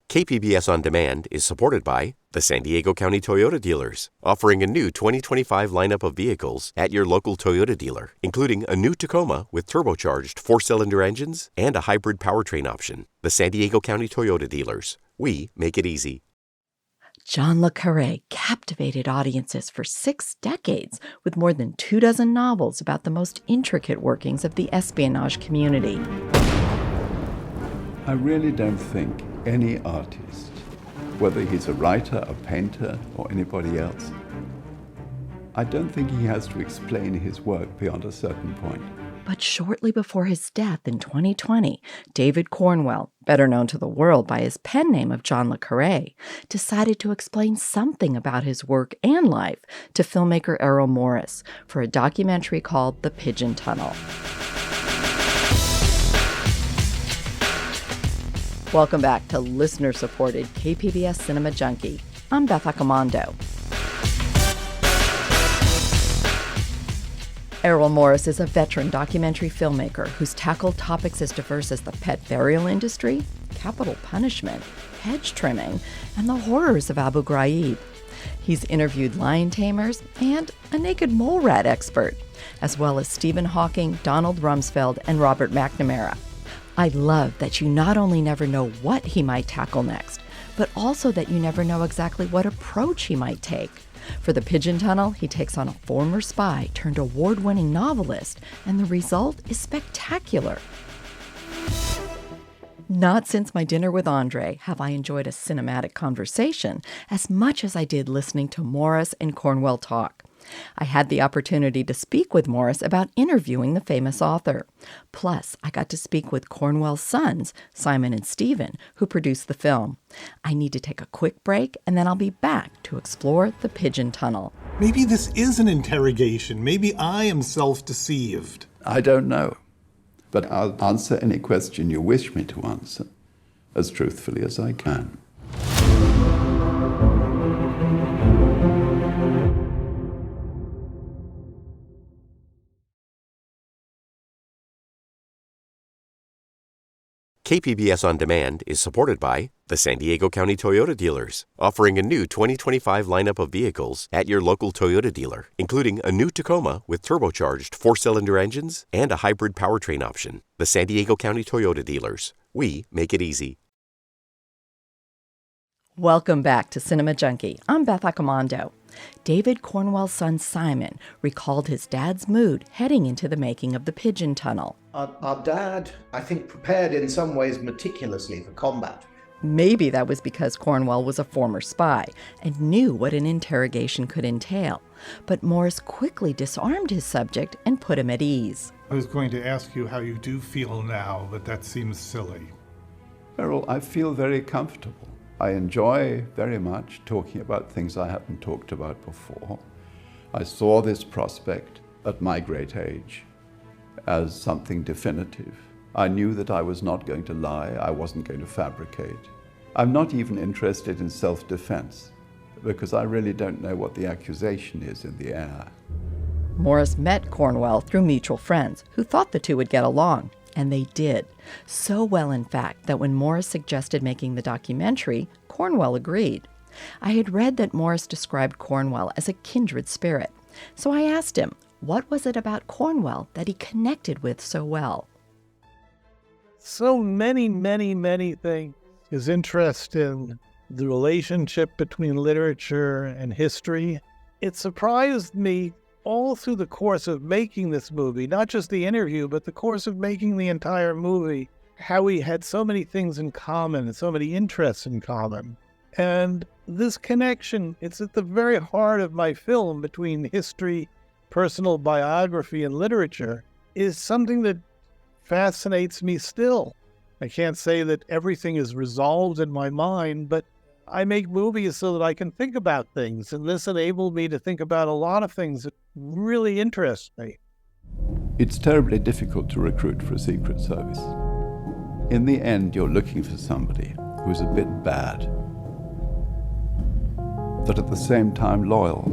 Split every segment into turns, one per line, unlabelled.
KPBS On Demand is supported by the San Diego County Toyota dealers, offering a new 2025 lineup of vehicles at your local Toyota dealer, including a new Tacoma with turbocharged 4-cylinder engines and a hybrid powertrain option. The San Diego County Toyota dealers. We make it easy.
John Le Carré captivated audiences for 6 decades with more than 24 novels about the most intricate workings of the espionage community.
I really don't think any artist, whether he's a writer, a painter, or anybody else, I don't think he has to explain his work beyond a certain point.
But shortly before his death in 2020, David Cornwell, better known to the world by his pen name of John Le Carré, decided to explain something about his work and life to filmmaker Errol Morris for a documentary called The Pigeon Tunnel. Welcome back to listener-supported KPBS Cinema Junkie. I'm Beth Accomando. Errol Morris is a veteran documentary filmmaker who's tackled topics as diverse as the pet burial industry, capital punishment, hedge trimming, and the horrors of Abu Ghraib. He's interviewed lion tamers and a naked mole rat expert, as well as Stephen Hawking, Donald Rumsfeld, and Robert McNamara. I love that you not only never know what he might tackle next, but also that you never know exactly what approach he might take. For The Pigeon Tunnel, he takes on a former spy turned award-winning novelist, and the result is spectacular. Not since my dinner with Andre have I enjoyed a cinematic conversation as much as I did listening to Morris and Cornwell talk. I had the opportunity to speak with Morris about interviewing the famous author. Plus, I got to speak with Cornwell's sons, Simon and Stephen, who produced the film. I need to take a quick break, and then I'll be back to explore the Pigeon Tunnel.
Maybe this is an interrogation. Maybe I am self-deceived.
I don't know, but I'll answer any question you wish me to answer as truthfully as I can.
KPBS On Demand is supported by the San Diego County Toyota dealers, offering a new 2025 lineup of vehicles at your local Toyota dealer, including a new Tacoma with turbocharged 4-cylinder engines and a hybrid powertrain option. The San Diego County Toyota dealers. We make it easy.
Welcome back to Cinema Junkie. I'm Beth Accomando. David Cornwell's son Simon recalled his dad's mood heading into the making of The Pigeon Tunnel.
Our dad, I think, prepared in some ways meticulously for combat.
Maybe that was because Cornwell was a former spy and knew what an interrogation could entail. But Morris quickly disarmed his subject and put him at ease.
I was going to ask you how you do feel now, but that seems silly.
Errol, I feel very comfortable. I enjoy very much talking about things I haven't talked about before. I saw this prospect at my great age as something definitive. I knew that I was not going to lie, I wasn't going to fabricate. I'm not even interested in self-defense because I really don't know what the accusation is in the air.
Morris met Cornwell through mutual friends who thought the two would get along. And they did. So well, in fact, that when Morris suggested making the documentary, Cornwell agreed. I had read that Morris described Cornwell as a kindred spirit. So I asked him, what was it about Cornwell that he connected with so well?
So many things. His interest in the relationship between literature and history. It surprised me all through the course of making this movie, not just the interview, but the course of making the entire movie, how we had so many things in common and so many interests in common. And this connection, it's at the very heart of my film between history, personal biography, and literature, is something that fascinates me still. I can't say that everything is resolved in my mind, but I make movies so that I can think about things, and this enabled me to think about a lot of things that really interest me.
It's terribly difficult to recruit for a Secret Service. In the end, you're looking for somebody who's a bit bad, but at the same time loyal.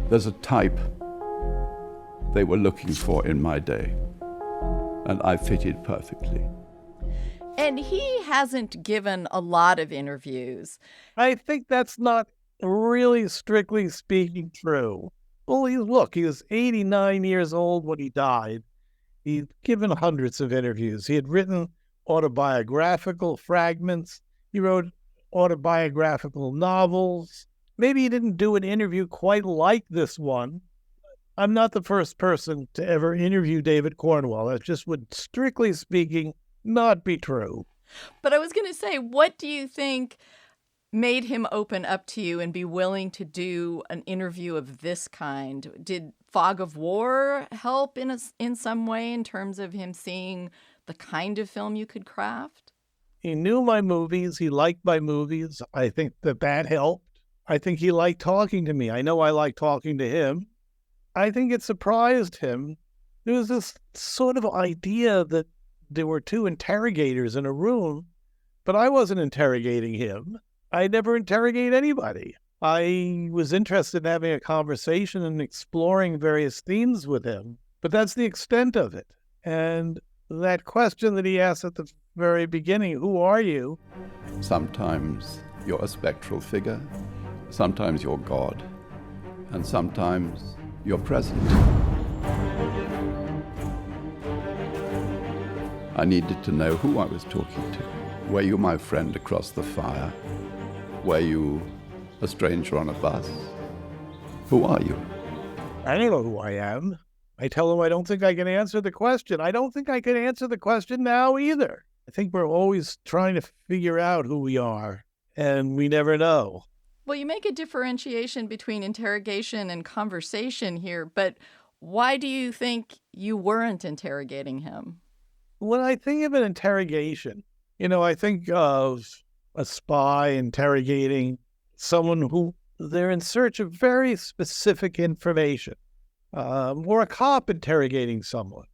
There's a type they were looking for in my day, and I fitted perfectly.
And he hasn't given a lot of interviews.
I think that's not really strictly speaking true. Well, he was 89 years old when he died. He'd given hundreds of interviews. He had written autobiographical fragments. He wrote autobiographical novels. Maybe he didn't do an interview quite like this one. I'm not the first person to ever interview David Cornwell. That just would, strictly speaking, not be true.
But I was going to say, what do you think made him open up to you and be willing to do an interview of this kind? Did Fog of War help in some way in terms of him seeing the kind of film you could craft?
He knew my movies. He liked my movies. I think that helped. I think he liked talking to me. I know I liked talking to him. I think it surprised him. There was this sort of idea that there were two interrogators in a room, but I wasn't interrogating him. I never interrogate anybody. I was interested in having a conversation and exploring various themes with him, but that's the extent of it. And that question that he asked at the very beginning, who are you?
Sometimes you're a spectral figure, sometimes you're God, and sometimes you're present. I needed to know who I was talking to. Were you my friend across the fire? Were you a stranger on a bus? Who are you?
I don't know who I am. I tell him I don't think I can answer the question. I don't think I can answer the question now either. I think we're always trying to figure out who we are, and we never know.
Well, you make a differentiation between interrogation and conversation here, but why do you think you weren't interrogating him?
When I think of an interrogation, I think of a spy interrogating someone who they're in search of very specific information, or a cop interrogating someone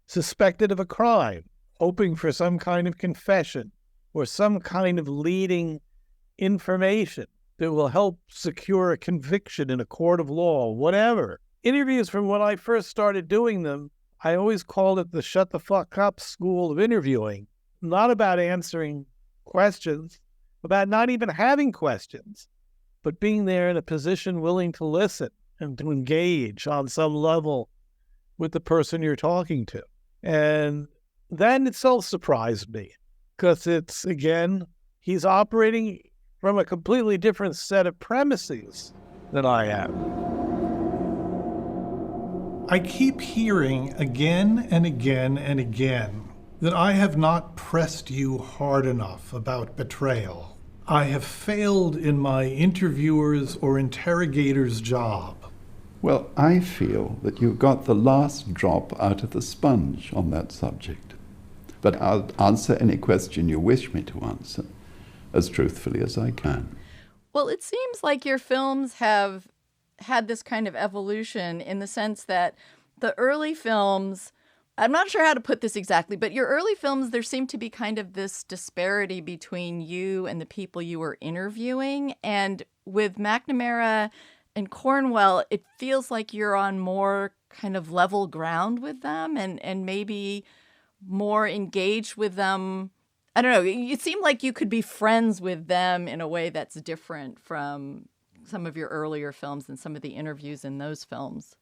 suspected of a crime, hoping for some kind of confession or some kind of leading information that will help secure a conviction in a court of law, whatever. Interviews from when I first started doing them, I always called it the shut the fuck up school of interviewing. Not about answering questions, about not even having questions, but being there in a position willing to listen and to engage on some level with the person you're talking to. And that in itself surprised me, because it's, again, he's operating from a completely different set of premises than I am.
I keep hearing again and again and again that I have not pressed you hard enough about betrayal. I have failed in my interviewer's or interrogator's job.
Well, I feel that you got the last drop out of the sponge on that subject. But I'll answer any question you wish me to answer as truthfully as I can.
Well, it seems like your films have had this kind of evolution in the sense that the early films, I'm not sure how to put this exactly, but your early films, there seemed to be kind of this disparity between you and the people you were interviewing. And with McNamara and Cornwell, it feels like you're on more kind of level ground with them and maybe more engaged with them. I don't know. It seemed like you could be friends with them in a way that's different from some of your earlier films and some of the interviews in those films.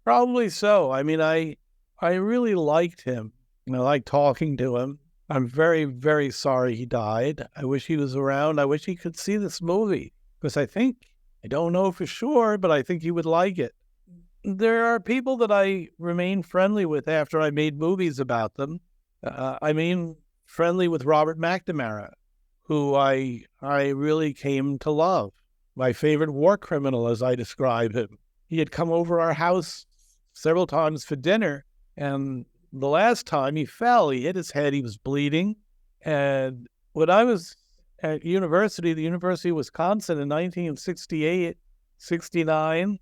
Probably so. I mean, I really liked him. I liked talking to him. I'm very, very sorry he died. I wish he was around. I wish he could see this movie, because I don't know for sure, but I think he would like it. There are people that I remain friendly with after I made movies about them. Friendly with Robert McNamara, who I really came to love. My favorite war criminal, as I describe him. He had come over our house several times for dinner, and the last time he fell, he hit his head, he was bleeding. And when I was at the University of Wisconsin in 1968, 69,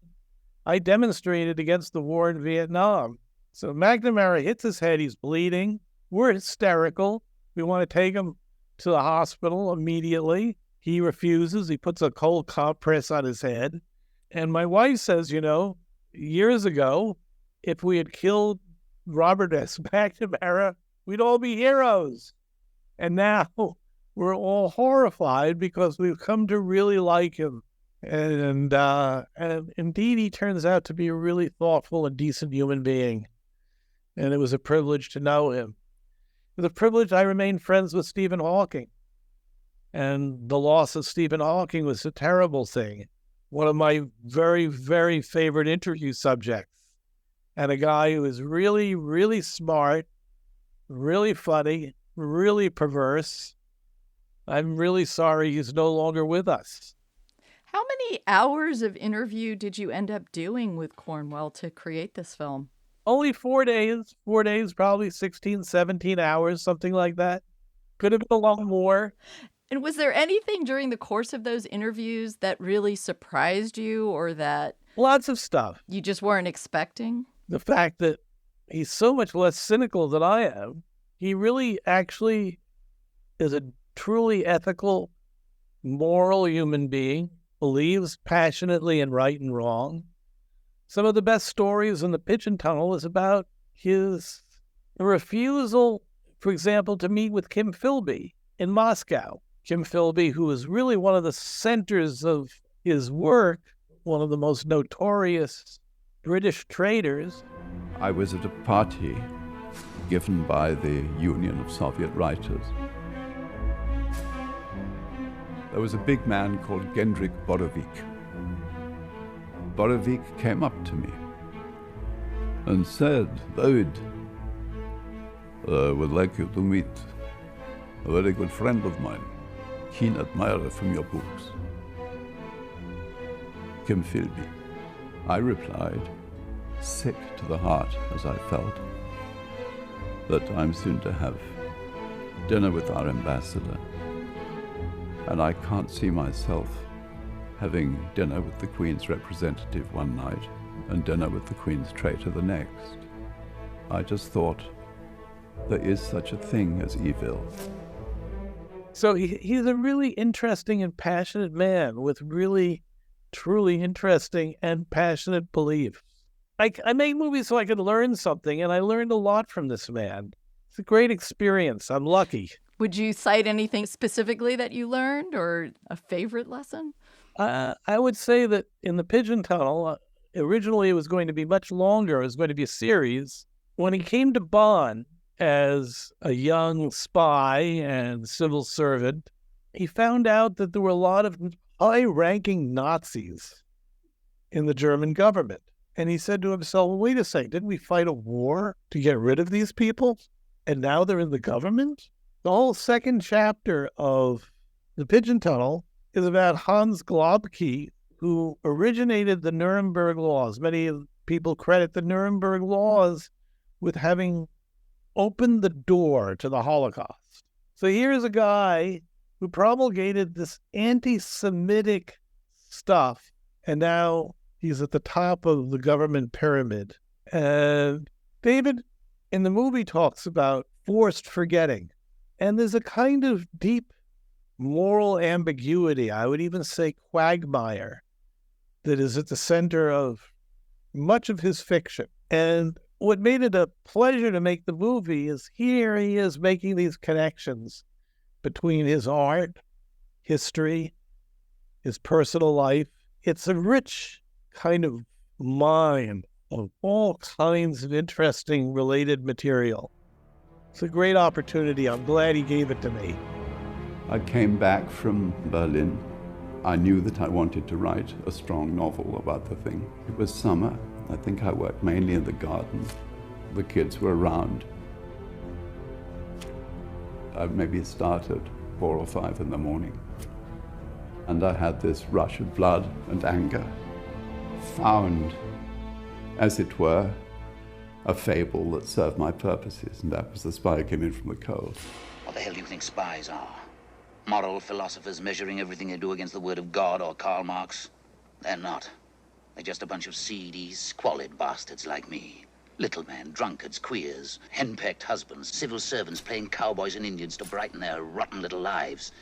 I demonstrated against the war in Vietnam. So McNamara hits his head, he's bleeding. We're hysterical. We want to take him to the hospital immediately. He refuses. He puts a cold compress on his head. And my wife says, years ago, if we had killed Robert S. McNamara, we'd all be heroes. And now we're all horrified because we've come to really like him. And indeed, he turns out to be a really thoughtful and decent human being. And it was a privilege to know him. It was a privilege I remained friends with Stephen Hawking. And the loss of Stephen Hawking was a terrible thing. One of my very, very favorite interview subjects. And a guy who is really, really smart, really funny, really perverse. I'm really sorry he's no longer with us.
How many hours of interview did you end up doing with Cornwell to create this film?
Only 4 days. 4 days, probably 16, 17 hours, something like that. Could have been a lot more.
And was there anything during the course of those interviews that really surprised you or that
Lots of stuff.
you just weren't expecting?
The fact that he's so much less cynical than I am. He really actually is a truly ethical, moral human being, believes passionately in right and wrong. Some of the best stories in the Pigeon Tunnel is about his refusal, for example, to meet with Kim Philby in Moscow. Kim Philby, who is really one of the centers of his work, one of the most notorious British traders.
I was at a party given by the Union of Soviet Writers. There was a big man called Gendrik Borovik. Borovik came up to me and said, "David, I would like you to meet a very good friend of mine, keen admirer from your books, Kim Philby." I replied, sick to the heart as I felt, that I'm soon to have dinner with our ambassador, and I can't see myself having dinner with the Queen's representative one night and dinner with the Queen's traitor the next. I just thought, there is such a thing as evil.
So he's a really interesting and passionate man with really, truly interesting and passionate beliefs. I make movies so I could learn something, and I learned a lot from this man. It's a great experience. I'm lucky.
Would you cite anything specifically that you learned or a favorite lesson?
I would say that in the Pigeon Tunnel, originally it was going to be much longer. It was going to be a series. When he came to Bonn as a young spy and civil servant, he found out that there were a lot of high-ranking Nazis in the German government. And he said to himself, well, wait a second, didn't we fight a war to get rid of these people? And now they're in the government? The whole second chapter of The Pigeon Tunnel is about Hans Globke, who originated the Nuremberg laws. Many people credit the Nuremberg laws with having opened the door to the Holocaust. So here's a guy who promulgated this anti-Semitic stuff, and now he's at the top of the government pyramid. And David, in the movie, talks about forced forgetting. And there's a kind of deep moral ambiguity, I would even say quagmire, that is at the center of much of his fiction. And what made it a pleasure to make the movie is here he is making these connections between his art, history, his personal life. It's a rich kind of mine of all kinds of interesting related material. It's a great opportunity. I'm glad he gave it to me.
I came back from Berlin. I knew that I wanted to write a strong novel about the thing. It was summer. I think I worked mainly in the garden. The kids were around. I maybe started 4 or 5 in the morning. And I had this rush of blood and anger, found, as it were, a fable that served my purposes, and that was the spy who came in from the coast.
What the hell do you think spies are? Moral philosophers measuring everything they do against the word of God or Karl Marx? They're not. They're just a bunch of seedy, squalid bastards like me. Little men, drunkards, queers, henpecked husbands, civil servants playing cowboys and Indians to brighten their rotten little lives.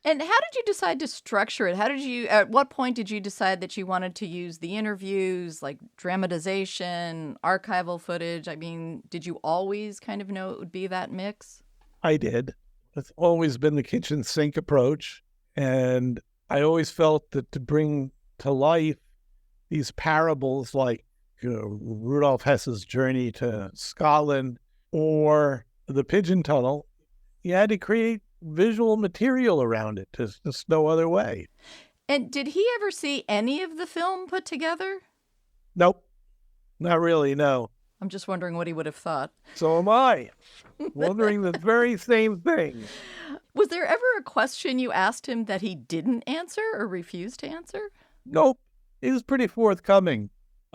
And how did you decide to structure it? At what point did you decide that you wanted to use the interviews, like dramatization, archival footage? I mean, did you always kind of know it would be that mix?
I did. It's always been the kitchen sink approach. And I always felt that to bring to life these parables like Rudolf Hess's Journey to Scotland or the Pigeon Tunnel, you had to create visual material around it. There's just no other way.
And did he ever see any of the film put together?
Nope. Not really, no.
I'm just wondering what he would have thought.
So am I. Wondering the very same thing.
Was there ever a question you asked him that he didn't answer or refused to answer?
Nope. He was pretty forthcoming.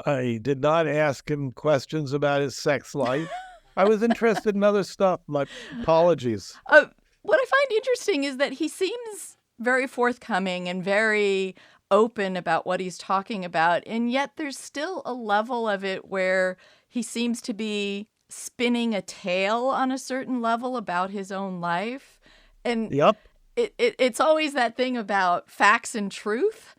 I did not ask him questions about his sex life. I was interested in other stuff. My apologies.
What I find interesting is that he seems very forthcoming and very open about what he's talking about, and yet there's still a level of it where he seems to be spinning a tale on a certain level about his own life. And
yep.
It's always that thing about facts and truth.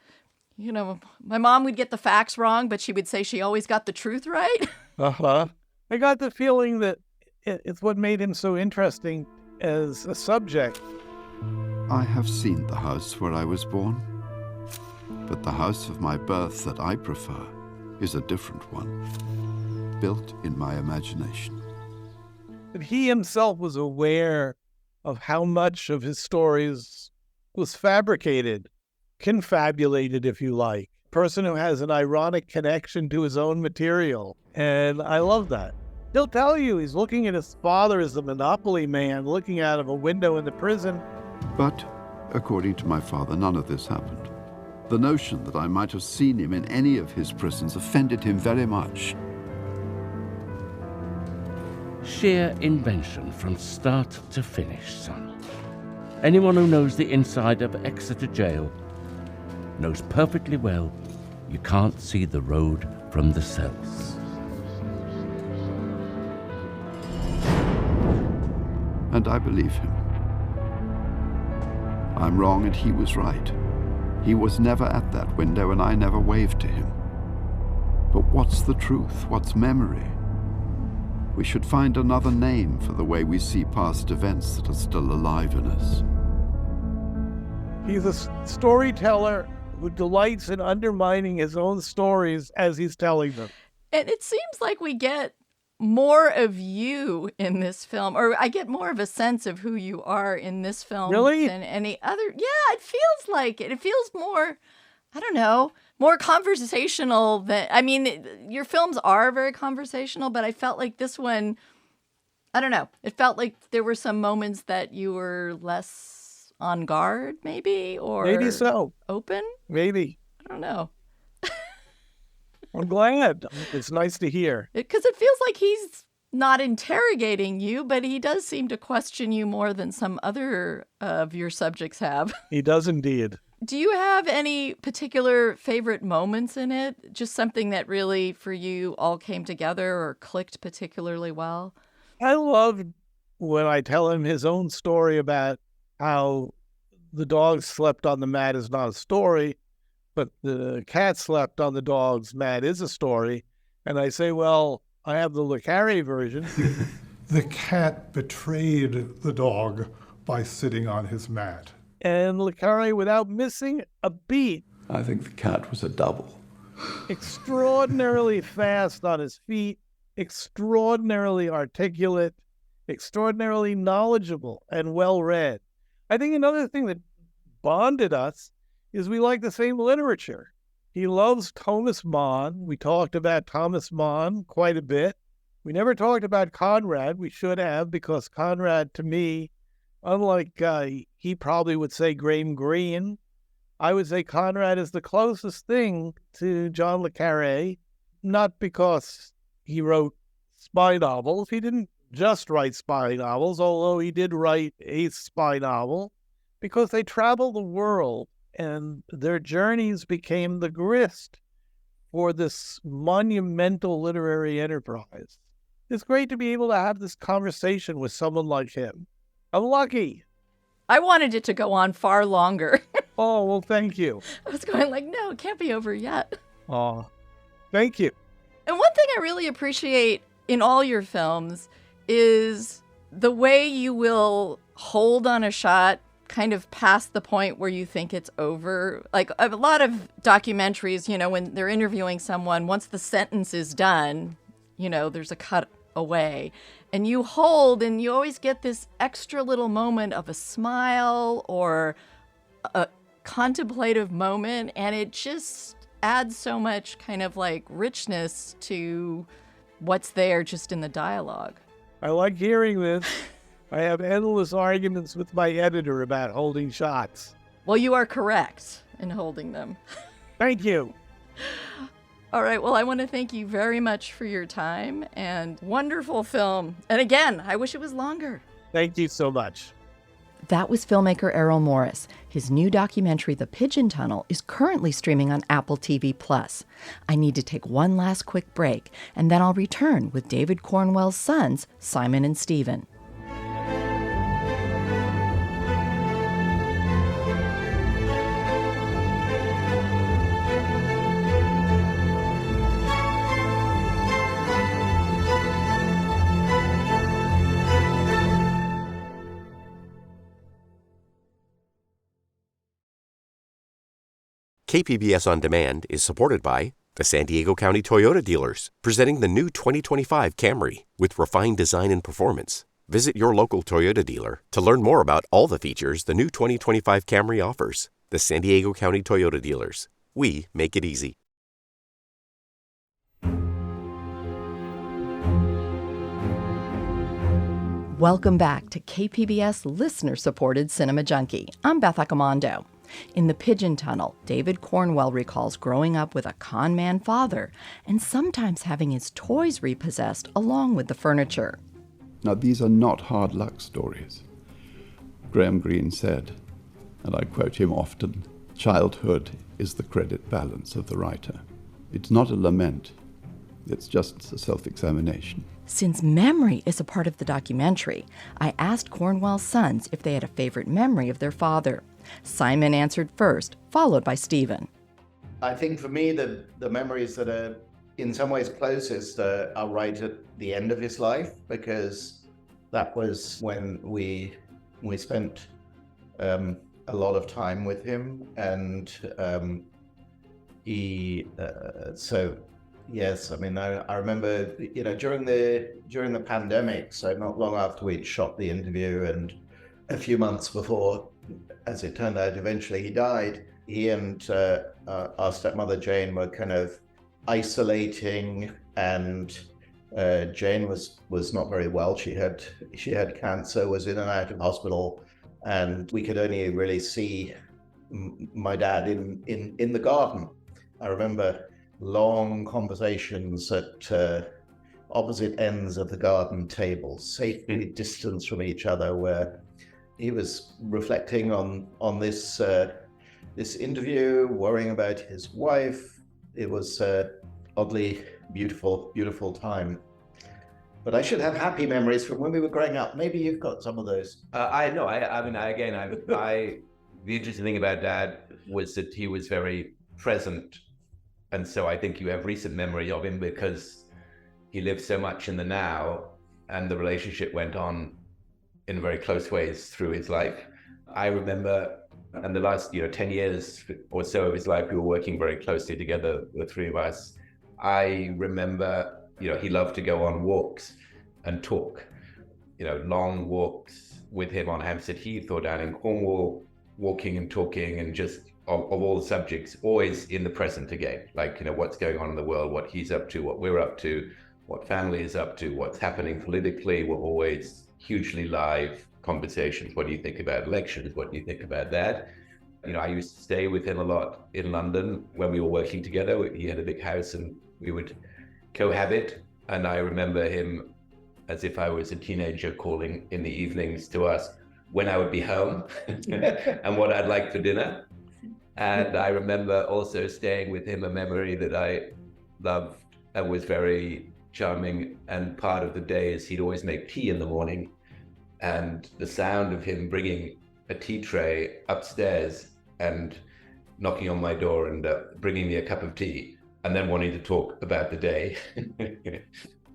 You know, my mom would get the facts wrong, but she would say she always got the truth right.
Uh-huh. I got the feeling that it's what made him so interesting as a subject.
I have seen the house where I was born, but the house of my birth that I prefer is a different one, built in my imagination.
But he himself was aware of how much of his stories was fabricated, confabulated, if you like. A person who has an ironic connection to his own material. And I love that. He'll tell you he's looking at his father as the monopoly man, looking out of a window in the prison.
But, according to my father, none of this happened. The notion that I might have seen him in any of his prisons offended him very much.
Sheer invention from start to finish, son. Anyone who knows the inside of Exeter Jail knows perfectly well you can't see the road from the cells.
And I believe him. I'm wrong and he was right. He was never at that window and I never waved to him. But what's the truth? What's memory? We should find another name for the way we see past events that are still alive in us.
He's a storyteller who delights in undermining his own stories as he's telling them.
And it seems like we get more of you in this film, or I get more of a sense of who you are in this film
really?
Than any other. Yeah, it feels like it. It feels more, I don't know, more conversational than, I mean, your films are very conversational, but I felt like this one, I don't know. It felt like there were some moments that you were less on guard, maybe, or
maybe so.
Open?
Maybe.
I don't know.
I'm glad. It's nice to hear.
Because it feels like he's not interrogating you, but he does seem to question you more than some other of your subjects have.
He does indeed.
Do you have any particular favorite moments in it? Just something that really, for you, all came together or clicked particularly well?
I love when I tell him his own story about how the dog slept on the mat is not a story, but the cat slept on the dog's mat is a story. And I say, well, I have the Le Carré version.
The cat betrayed the dog by sitting on his mat.
And Le Carré, without missing a beat.
I think the cat was a double.
Extraordinarily fast on his feet, extraordinarily articulate, extraordinarily knowledgeable and well-read. I think another thing that bonded us is we like the same literature. He loves Thomas Mann. We talked about Thomas Mann quite a bit. We never talked about Conrad. We should have, because Conrad, to me, unlike he probably would say Graham Greene, I would say Conrad is the closest thing to John Le Carré, not because he wrote spy novels. He didn't just write spy novels, although he did write a spy novel, because they travel the world. And their journeys became the grist for this monumental literary enterprise. It's great to be able to have this conversation with someone like him. I'm lucky.
I wanted it to go on far longer.
Oh, well, thank you.
I was going like, no, it can't be over yet.
Oh, thank you.
And one thing I really appreciate in all your films is the way you will hold on a shot kind of past the point where you think it's over? Like a lot of documentaries, when they're interviewing someone, once the sentence is done, there's a cut away. And you hold, and you always get this extra little moment of a smile or a contemplative moment, and it just adds so much kind of like richness to what's there just in the dialogue.
I like hearing this. I have endless arguments with my editor about holding shots.
Well, you are correct in holding them.
Thank you.
All right, well, I want to thank you very much for your time and wonderful film. And again, I wish it was longer.
Thank you so much.
That was filmmaker Errol Morris. His new documentary, The Pigeon Tunnel, is currently streaming on Apple TV+. I need to take one last quick break, and then I'll return with David Cornwell's sons, Simon and Stephen.
KPBS On Demand is supported by the San Diego County Toyota dealers, presenting the new 2025 Camry with refined design and performance. Visit your local Toyota dealer to learn more about all the features the new 2025 Camry offers. The San Diego County Toyota dealers. We make it easy.
Welcome back to KPBS listener-supported Cinema Junkie. I'm Beth Accomando. In The Pigeon Tunnel, David Cornwell recalls growing up with a con man father and sometimes having his toys repossessed along with the furniture.
Now, these are not hard luck stories. Graham Greene said, and I quote him often, "Childhood is the credit balance of the writer." It's not a lament. It's just a self-examination.
Since memory is a part of the documentary, I asked Cornwell's sons if they had a favorite memory of their father. Simon answered first, followed by Stephen.
I think for me, the memories that are in some ways closest are right at the end of his life, because that was when we spent a lot of time with him, and yes, I mean, I remember, during the pandemic, so not long after we'd shot the interview and a few months before, as it turned out, eventually he died, he and our stepmother Jane were kind of isolating, and Jane was not very well. She had cancer, was in and out of hospital, and we could only really see my dad in the garden. I remember long conversations at opposite ends of the garden table, safely distanced from each other, where he was reflecting on this interview, worrying about his wife. It was oddly beautiful time. But I should have happy memories from when we were growing up. Maybe you've got some of those.
The interesting thing about Dad was that he was very present. And so I think you have recent memory of him because he lived so much in the now, and the relationship went on in very close ways through his life. I remember in the last 10 years or so of his life, we were working very closely together, the three of us. I remember, he loved to go on walks and talk, long walks with him on Hampstead Heath or down in Cornwall, walking and talking, and just of all the subjects, always in the present again, like, what's going on in the world, what he's up to, what we're up to, what family is up to, what's happening politically. We're always hugely live conversations. What do you think about elections? What do you think about that? I used to stay with him a lot in London when we were working together. He had a big house and we would cohabit. And I remember him, as if I was a teenager, calling in the evenings to ask when I would be home and what I'd like for dinner. And I remember also staying with him a memory that I loved and was very charming. And part of the day is he'd always make tea in the morning. And the sound of him bringing a tea tray upstairs and knocking on my door and bringing me a cup of tea and then wanting to talk about the day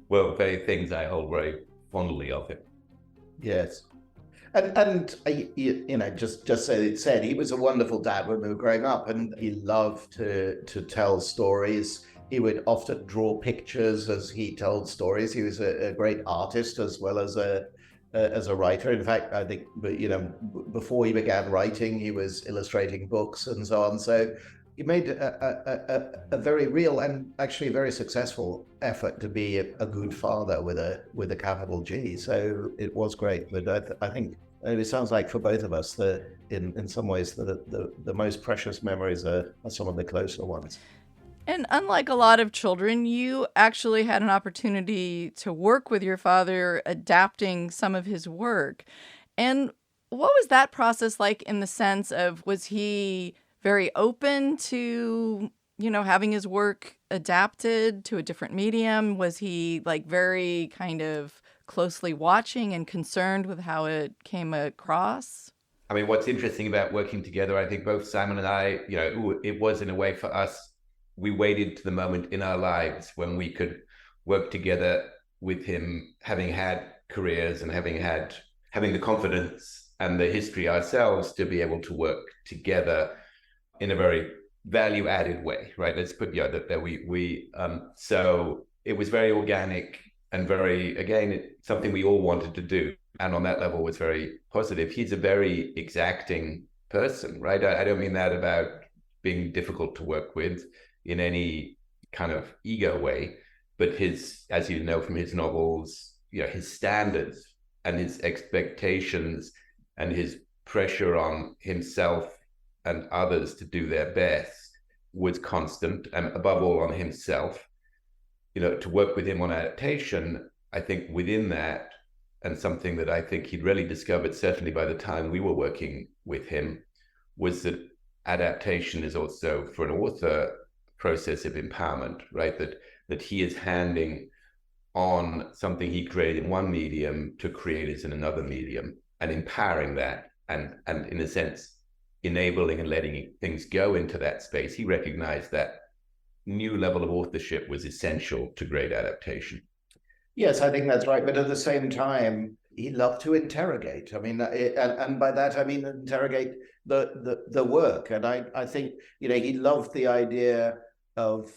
were very things I hold very fondly of him.
Yes. Just so it said, he was a wonderful dad when we were growing up, and he loved to tell stories. He would often draw pictures as he told stories. He was a great artist as well as a writer. In fact, I think before he began writing, he was illustrating books and so on. So he made a very real and actually very successful effort to be a good father with a capital G. So it was great. But I think it sounds like for both of us that in some ways the most precious memories are some of the closer ones.
And unlike a lot of children, you actually had an opportunity to work with your father adapting some of his work. And what was that process like in the sense of, was he very open to, having his work adapted to a different medium? Was he like very kind of closely watching and concerned with how it came across?
I mean, what's interesting about working together, I think both Simon and I, it was in a way for us, we waited to the moment in our lives when we could work together with him, having had careers and having the confidence and the history ourselves to be able to work together in a very value-added way, right? Let's put so it was very organic and very, again, something we all wanted to do, and on that level was very positive. He's a very exacting person, right? I don't mean that about being difficult to work with in any kind of ego way, but his, as you know from his novels, his standards and his expectations and his pressure on himself and others to do their best was constant, and above all on himself. To work with him on adaptation, I think within that, and something that I think he'd really discovered, certainly by the time we were working with him, was that adaptation is also, for an author, process of empowerment, right? That he is handing on something he created in one medium to creators in another medium, and empowering that, and in a sense enabling and letting things go into that space. He recognized that new level of authorship was essential to great adaptation.
Yes, I think that's right. But at the same time, he loved to interrogate. I mean, and by that I mean interrogate the work. And I think he loved the idea of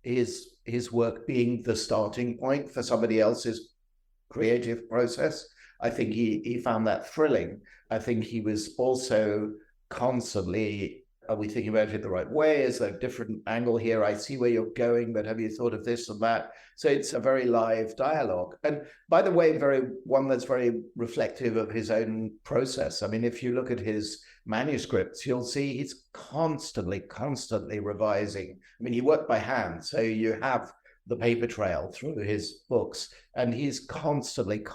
his work being the starting point for somebody else's creative process. I think he found that thrilling. I think he was also constantly, are we thinking about it the right way? Is there a different angle here? I see where you're going, but have you thought of this and that? So it's a very live dialogue. And by the way, one that's very reflective of his own process. I mean, if you look at his manuscripts, you'll see he's constantly revising. I mean, he worked by hand, so you have the paper trail through his books, and he's constantly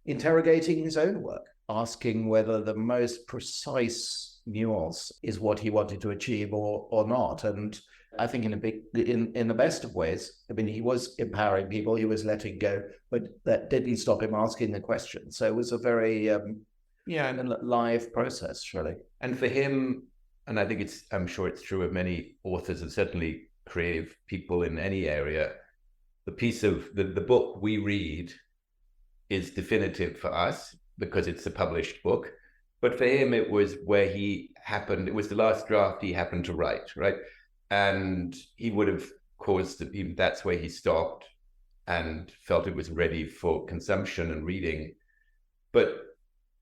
interrogating his own work, asking whether the most precise nuance is what he wanted to achieve or not. And I think in the best of ways, I mean, he was empowering people, he was letting go, but that didn't stop him asking the question. So it was a very live process, really.
And for him, and I think I'm sure it's true of many authors and certainly creative people in any area, the piece of the book we read is definitive for us because it's a published book. But for him, it was it was the last draft he happened to write, right? And he would have that's where he stopped and felt it was ready for consumption and reading. But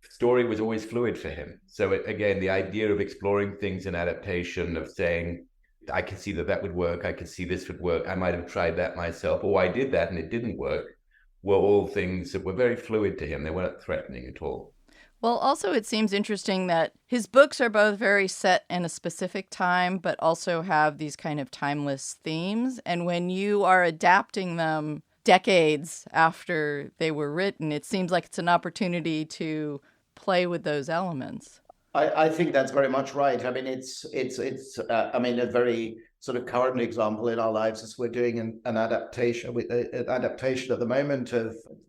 story was always fluid for him. So again, the idea of exploring things in adaptation, of saying, I can see that would work, I can see this would work, I might have tried that myself, or I did that and it didn't work, were all things that were very fluid to him. They weren't threatening at all.
Well, also it seems interesting that his books are both very set in a specific time, but also have these kind of timeless themes. And when you are adapting them decades after they were written, it seems like it's an opportunity to play with those elements.
I think that's very much right. I mean, it's a very sort of current example in our lives is we're doing an adaptation at the moment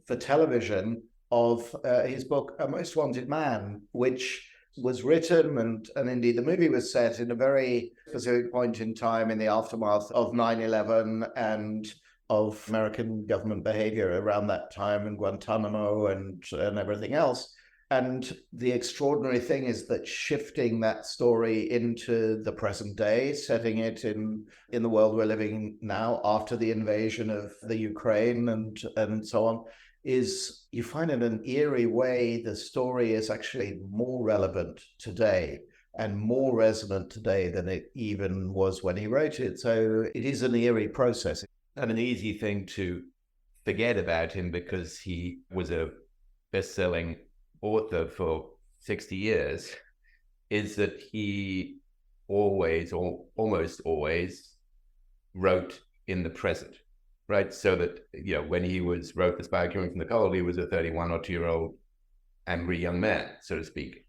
for television of his book, A Most Wanted Man, which was written and indeed the movie was set in a very specific point in time in the aftermath of 9/11 and of American government behavior around that time, and Guantanamo and everything else. And the extraordinary thing is that shifting that story into the present day, setting it in the world we're living now after the invasion of the Ukraine and so on, is you find in an eerie way the story is actually more relevant today and more resonant today than it even was when he wrote it. So it is an eerie process.
And an easy thing to forget about him, because he was a best-selling author for 60 years, is that he always, or almost always, wrote in the present, right? So that, when he wrote The Spy Coming from the Cold, he was a 31 or 2-year-old angry young man, so to speak.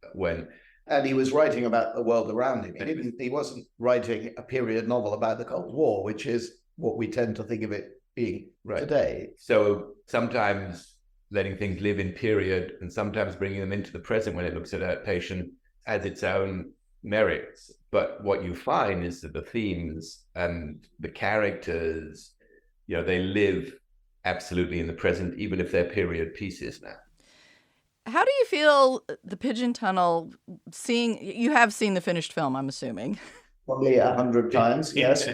And he was writing about the world around him. He wasn't writing a period novel about the Cold War, which is what we tend to think of it being today.
So sometimes letting things live in period and sometimes bringing them into the present when it looks at adaptation has its own merits. But what you find is that the themes and the characters, they live absolutely in the present, even if they're period pieces now.
How do you feel the Pigeon Tunnel, you have seen the finished film, I'm assuming.
Probably 100 times, yes.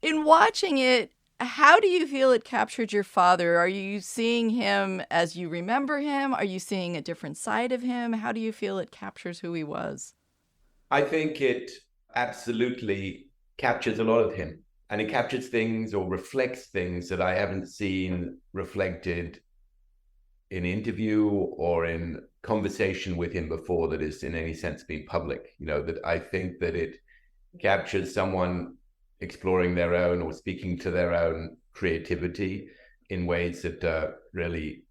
In watching it, how do you feel it captured your father? Are you seeing him as you remember him? Are you seeing a different side of him? How do you feel it captures who he was?
I think it absolutely captures a lot of him. And it captures things or reflects things that I haven't seen reflected in interview or in conversation with him before that is in any sense been public. That I think that it captures someone exploring their own or speaking to their own creativity in ways that are really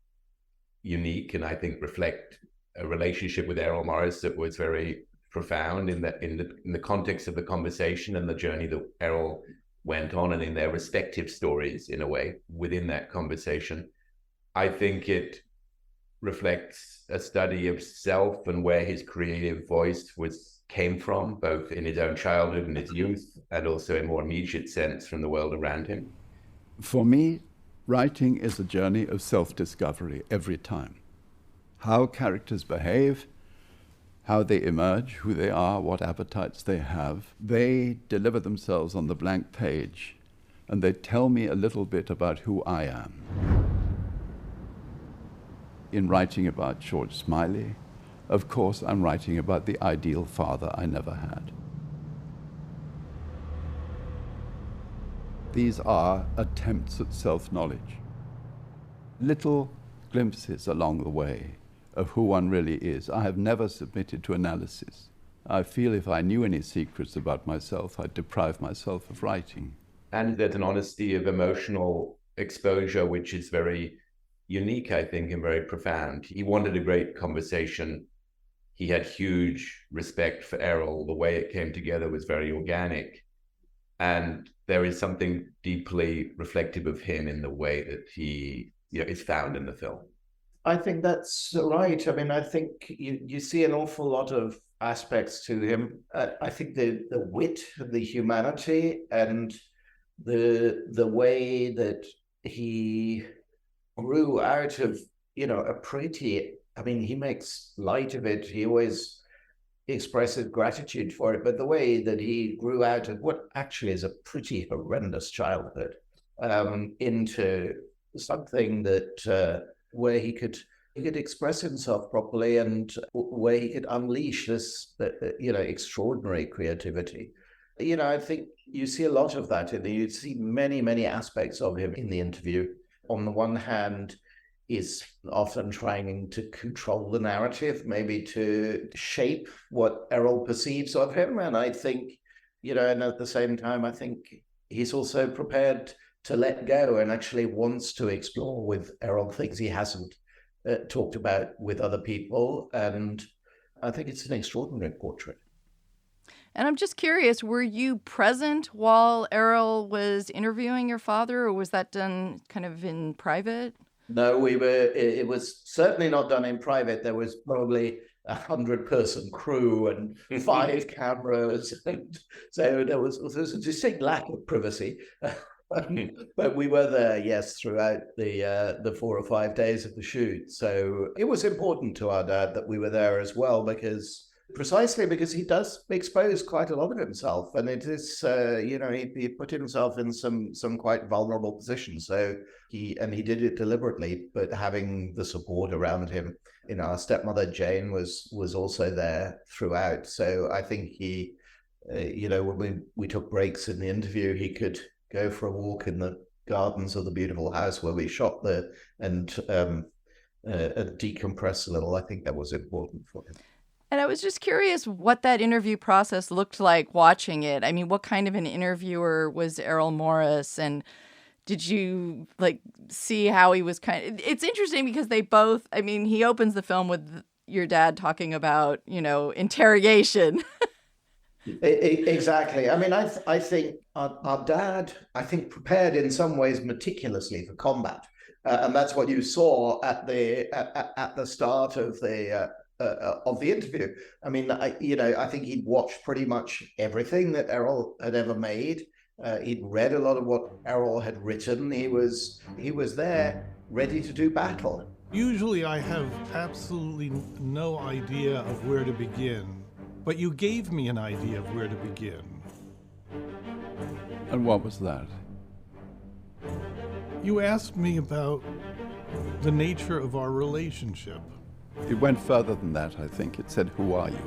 unique, and I think reflect a relationship with Errol Morris that was very profound in the context of the conversation and the journey that Errol went on, and in their respective stories in a way within that conversation. I think it reflects a study of self and where his creative voice came from, both in his own childhood and his youth, and also in more immediate sense from the world around him.
For me, writing is a journey of self-discovery every time. How characters behave, how they emerge, who they are, what appetites they have. They deliver themselves on the blank page, and they tell me a little bit about who I am. In writing about George Smiley, of course, I'm writing about the ideal father I never had. These are attempts at self-knowledge, little glimpses along the way of who one really is. I have never submitted to analysis. I feel if I knew any secrets about myself, I'd deprive myself of writing.
And there's an honesty of emotional exposure, which is very unique, I think, and very profound. He wanted a great conversation. He had huge respect for Errol. The way it came together was very organic. And there is something deeply reflective of him in the way that he is found in the film.
I think that's right. I mean, I think you see an awful lot of aspects to him. I think the wit, the humanity, and the way that he grew out of, a pretty, he makes light of it. He always expresses gratitude for it, but the way that he grew out of what actually is a pretty horrendous childhood into something that where he could express himself properly and where he could unleash this, extraordinary creativity. I think you see a lot of that you see many, many aspects of him in the interview. On the one hand, is often trying to control the narrative, maybe to shape what Errol perceives of him. And I think, and at the same time, I think he's also prepared to let go and actually wants to explore with Errol things he hasn't talked about with other people. And I think it's an extraordinary portrait.
And I'm just curious, were you present while Errol was interviewing your father, or was that done kind of in private?
No, it was certainly not done in private. There was probably 100-person crew and 5 cameras. And so there was a distinct lack of privacy. But we were there, yes, throughout the 4 or 5 days of the shoot. So it was important to our dad that we were there as well, precisely because he does expose quite a lot of himself, and it is, he put himself in some quite vulnerable positions. So he did it deliberately, but having the support around him. Our stepmother Jane was also there throughout. So I think he, when we took breaks in the interview, he could go for a walk in the gardens of the beautiful house where we shot and decompress a little. I think that was important for him.
And I was just curious what that interview process looked like watching it. I mean, what kind of an interviewer was Errol Morris? And did you see how he was it's interesting because they both, he opens the film with your dad talking about, interrogation.
Exactly. I think our dad, prepared in some ways meticulously for combat. And that's what you saw at the start of the interview. I think he'd watched pretty much everything that Errol had ever made. He'd read a lot of what Errol had written. He was there, ready to do battle.
Usually I have absolutely no idea of where to begin, but you gave me an idea of where to begin.
And what was that?
You asked me about the nature of our relationship.
It went further than that, I think. It said, who are you?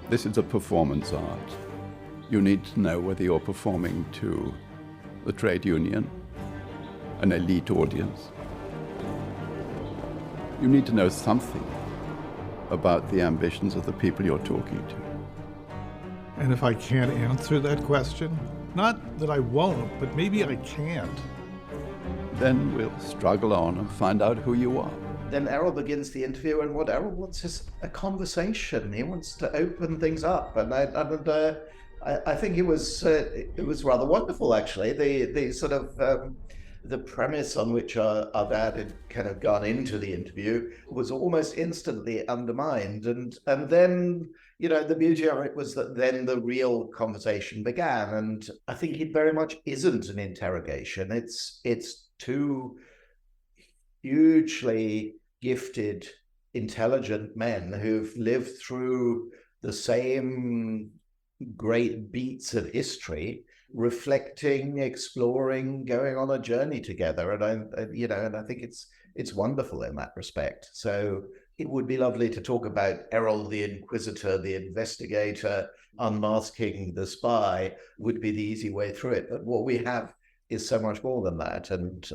This is a performance art. You need to know whether you're performing to the trade union, an elite audience. You need to know something about the ambitions of the people you're talking to.
And if I can't answer that question, not that I won't, but maybe I can't,
then we'll struggle on and find out who you are.
Then Errol begins the interview, and what Errol wants is a conversation. He wants to open things up, and I think it was rather wonderful, actually. The sort of the premise on which our dad had kind of gone into the interview was almost instantly undermined, and then the beauty of it was that then the real conversation began, and I think it very much isn't an interrogation. It's two hugely gifted, intelligent men who've lived through the same great beats of history, reflecting, exploring, going on a journey together. And I think it's wonderful in that respect. So it would be lovely to talk about Errol, the inquisitor, the investigator, unmasking the spy would be the easy way through it. But what we have is so much more than that, and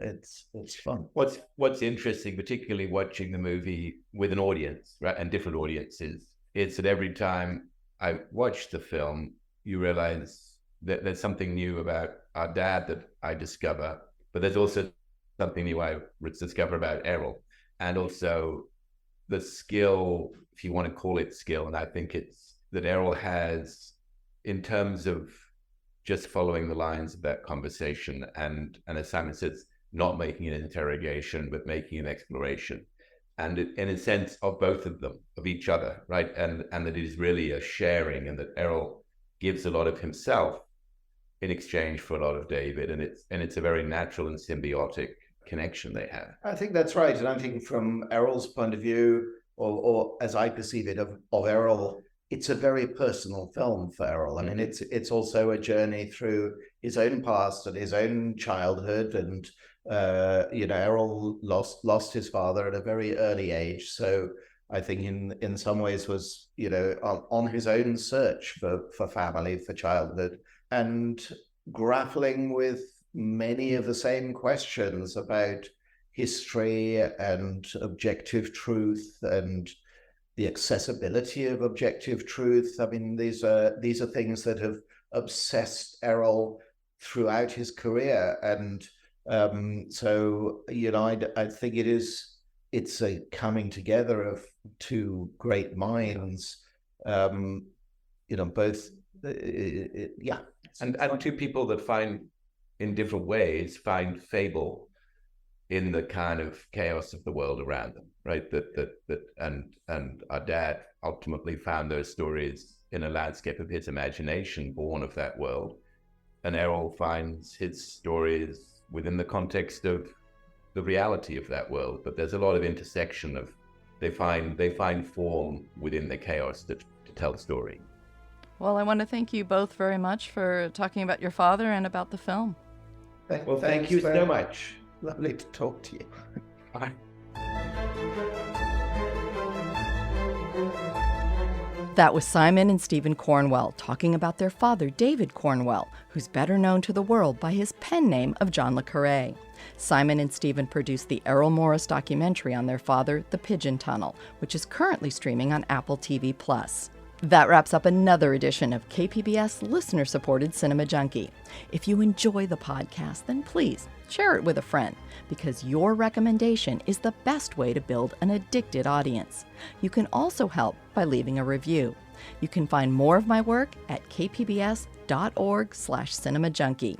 it's fun.
What's interesting, particularly watching the movie with an audience, right, and different audiences, is that every time I watch the film, you realize that there's something new about our dad that I discover, but there's also something new I discover about Errol, and also the skill, if you want to call it skill, and I think it's that Errol has in terms of just following the lines of that conversation, and as Simon says, not making an interrogation, but making an exploration, and in a sense of both of them, of each other, right? And that it is really a sharing, and that Errol gives a lot of himself in exchange for a lot of David, and it's a very natural and symbiotic connection they have.
I think that's right, and I think from Errol's point of view, or as I perceive it of Errol, it's a very personal film for Errol. I mean, it's also a journey through his own past and his own childhood, and Errol lost his father at a very early age, so I think in some ways was on his own search for family, for childhood, and grappling with many of the same questions about history and objective truth and the accessibility of objective truth. I mean, these are things that have obsessed Errol throughout his career, and so I think it's a coming together of two great minds, both
and two people that find in different ways find fable in the kind of chaos of the world around them, right? And our dad ultimately found those stories in a landscape of his imagination, born of that world. and Errol finds his stories within the context of the reality of that world. But there's a lot of intersection of they find form within the chaos to tell the story.
Well, I want to thank you both very much for talking about your father and about the film.
Well, thank you so much.
Lovely to talk to you.
Bye.
That was Simon and Stephen Cornwell talking about their father, David Cornwell, who's better known to the world by his pen name of John Le Carré. Simon and Stephen produced the Errol Morris documentary on their father, The Pigeon Tunnel, which is currently streaming on Apple TV+. That wraps up another edition of KPBS listener-supported Cinema Junkie. If you enjoy the podcast, then please share it with a friend, because your recommendation is the best way to build an addicted audience. You can also help by leaving a review. You can find more of my work at kpbs.org/cinemajunkie.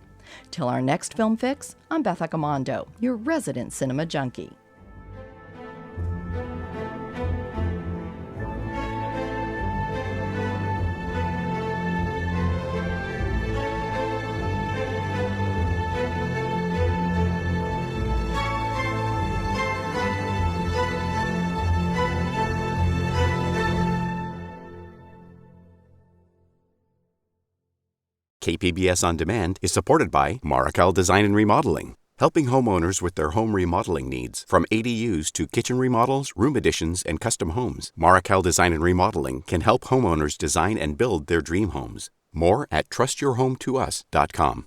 Till our next Film Fix, I'm Beth Accomando, your resident cinema junkie.
KPBS On Demand is supported by Marrokal Design and Remodeling, helping homeowners with their home remodeling needs. From ADUs to kitchen remodels, room additions, and custom homes, Marrokal Design and Remodeling can help homeowners design and build their dream homes. More at trustyourhometous.com.